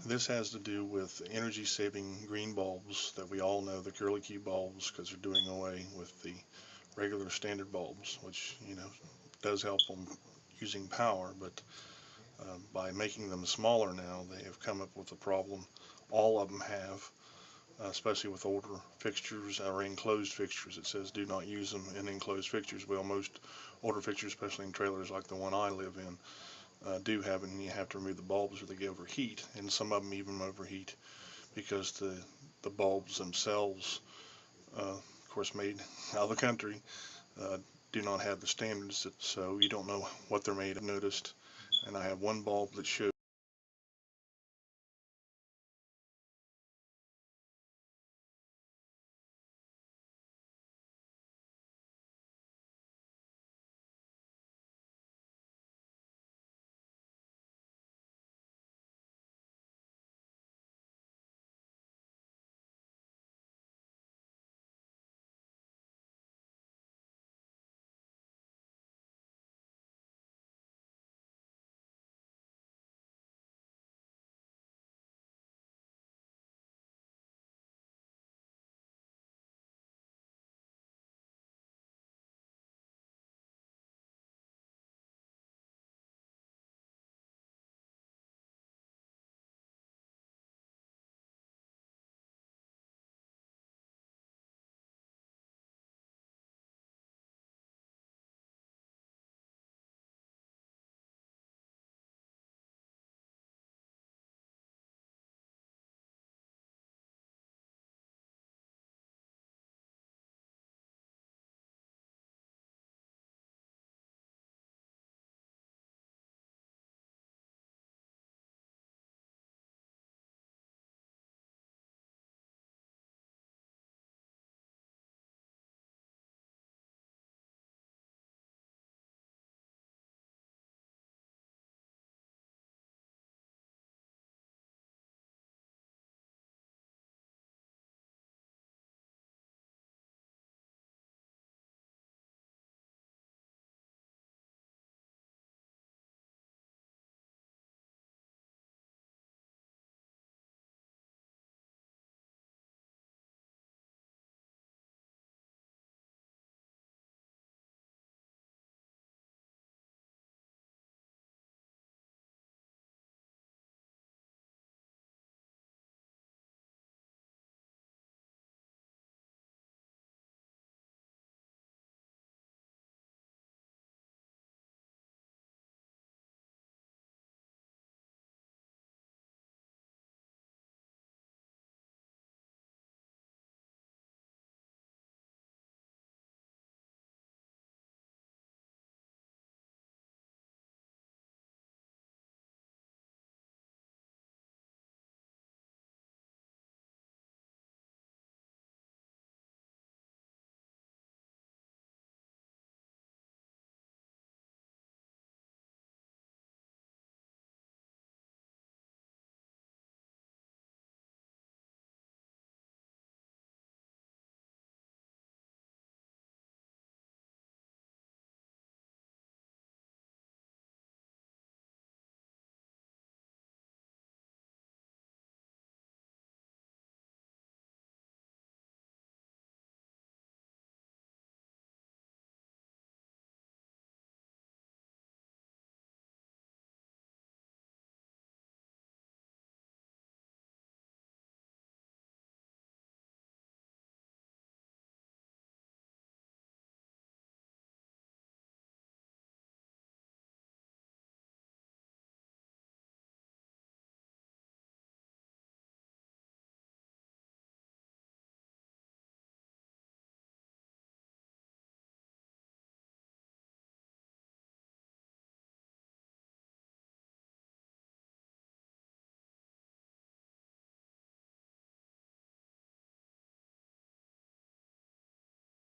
This has to do with energy-saving green bulbs that we all know, the curlicue bulbs, because they're doing away with the regular standard bulbs, which, does help them using power, but by making them smaller now, they have come up with a problem all of them have, especially with older fixtures or enclosed fixtures. It says do not use them in enclosed fixtures. Well, most older fixtures, especially in trailers like the one I live in, do have it, and you have to remove the bulbs or they overheat, and some of them even overheat because the bulbs themselves, of course made out of the country, uh, do not have the standards, so you don't know what they're made of. Noticed, and I have one bulb that shows